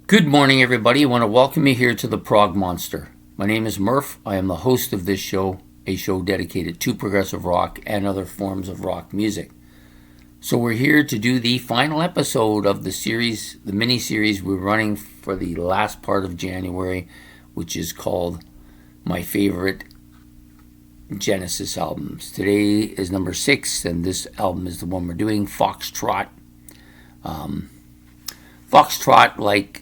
Good morning, everybody. I want to welcome you here to the Prog Monster. My name is Murph. I am the host of this show, a show dedicated to progressive rock and other forms of rock music. So we're here to do the final episode of the series, the mini-series we're running for the last part of January, which is called My Favorite Genesis Albums. Today is number 6, and this album is the one we're doing, Foxtrot. Foxtrot, like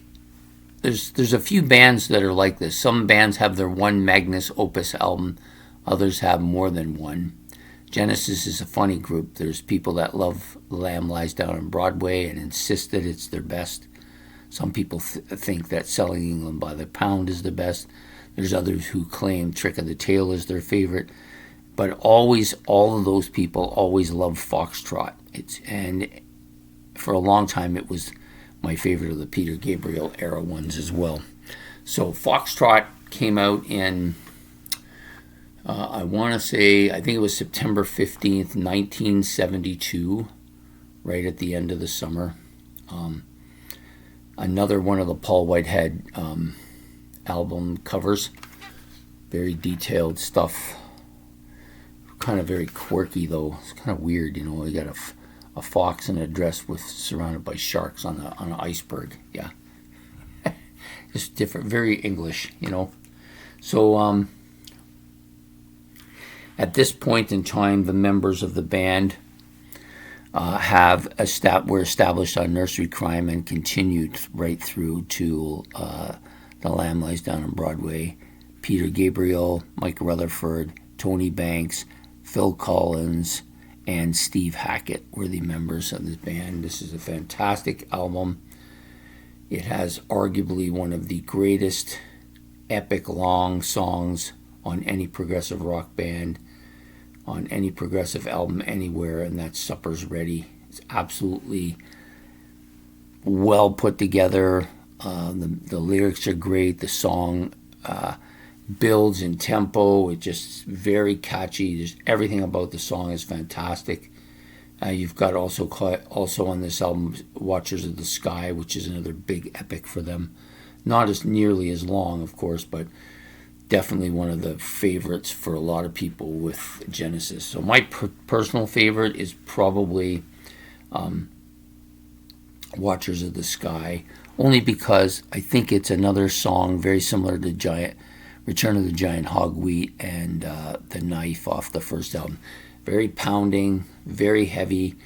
There's a few bands that are like this. Some bands have their one magnus opus album. Others have more than one. Genesis is a funny group. There's people that love Lamb Lies Down on Broadway and insist that it's their best. Some people think that Selling England by the Pound is the best. There's others who claim Trick of the Tail is their favorite. But always, all of those people always love Foxtrot. And for a long time, it was my favorite of the Peter Gabriel era ones as well. So Foxtrot came out in, I think it was September 15th, 1972, right at the end of the summer. Another one of the Paul Whitehead album covers. Very detailed stuff. Kind of very quirky though. It's kind of weird, you know. You got a fox in a dress surrounded by sharks on an iceberg. Yeah. It's different, very English, you know. So at this point in time, the members of the band were established on Nursery Crime and continued right through to The Lamb Lies Down on Broadway. Peter Gabriel, Mike Rutherford, Tony Banks, Phil Collins, and Steve Hackett were the members of this band. This is a fantastic album. It has arguably one of the greatest epic long songs on any progressive rock band, on any progressive album anywhere, and that's Supper's Ready. It's absolutely well put together. The lyrics are great. The song builds in tempo. It's just very catchy. Just everything about the song is fantastic. You've got also on this album Watchers of the Sky, which is another big epic for them. Not as nearly as long, of course, but definitely one of the favorites for a lot of people with Genesis. So my personal favorite is probably Watchers of the Sky, only because I think it's another song very similar to Return of the Giant Hogweed and The Knife off the first album. Very pounding, very heavy,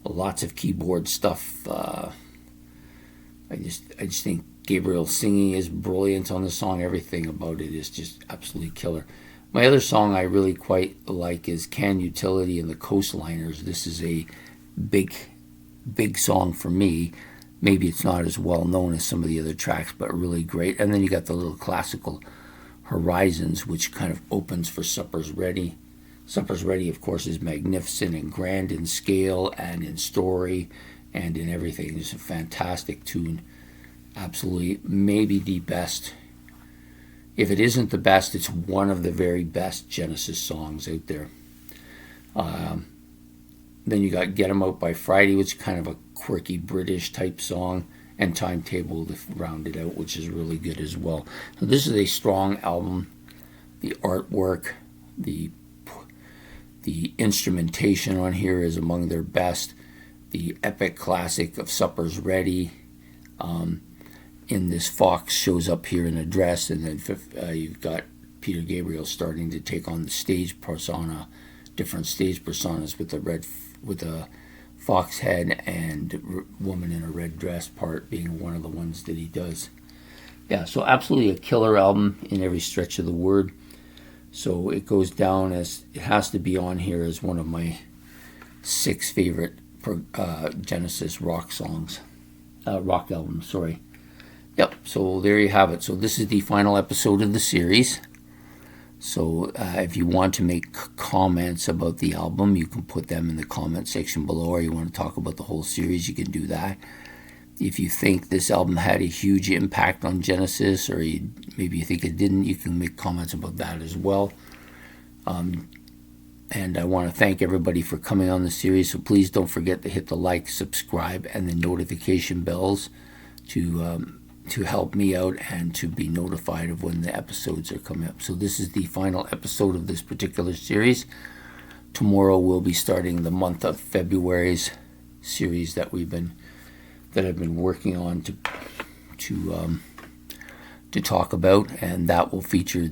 lots of keyboard stuff. I just think Gabriel's singing is brilliant on the song. Everything about it is just absolutely killer. My other song I really quite like is Can Utility and the Coastliners. This is a big song for me. Maybe it's not as well known as some of the other tracks, but really great. And then you got the little classical Horizons, which kind of opens for Supper's Ready. Supper's Ready, of course, is magnificent and grand in scale and in story and in everything. It's a fantastic tune. Absolutely, maybe the best. If it isn't the best, it's one of the very best Genesis songs out there. Then you got Get 'Em Out by Friday, which is kind of a quirky British type song, and Timetable to round it out, which is really good as well. So this is a strong album. The artwork, the instrumentation on here is among their best. The epic classic of Supper's Ready. In this Fox shows up here in a dress, and then you've got Peter Gabriel starting to take on the stage persona, different stage personas with a fox head and woman in a red dress part being one of the ones that he does. Yeah, so absolutely a killer album in every stretch of the word. So it goes down as, it has to be on here as one of my 6 favorite Genesis rock albums, sorry. Yep, so there you have it. So this is the final episode of the series. So if you want to make comments about the album, you can put them in the comment section below, or you want to talk about the whole series, you can do that. If you think this album had a huge impact on Genesis, or maybe you think it didn't, you can make comments about that as well. And I want to thank everybody for coming on the series. So please don't forget to hit the like, subscribe, and the notification bells to help me out and to be notified of when the episodes are coming up. So this is the final episode of this particular series. Tomorrow we'll be starting the month of February's series that I've been working on to talk about, and that will feature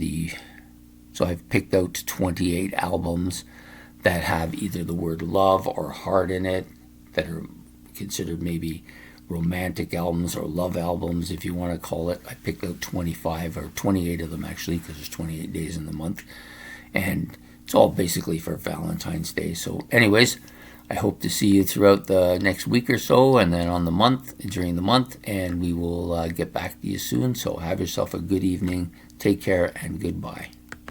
so I've picked out 28 albums that have either the word love or heart in it, that are considered maybe romantic albums or love albums, if you want to call it. I picked out 25 or 28 of them actually, because there's 28 days in the month, and it's all basically for Valentine's Day. So anyways, I hope to see you throughout the next week or so, and then during the month, and we will get back to you soon. So have yourself a good evening, take care, and goodbye.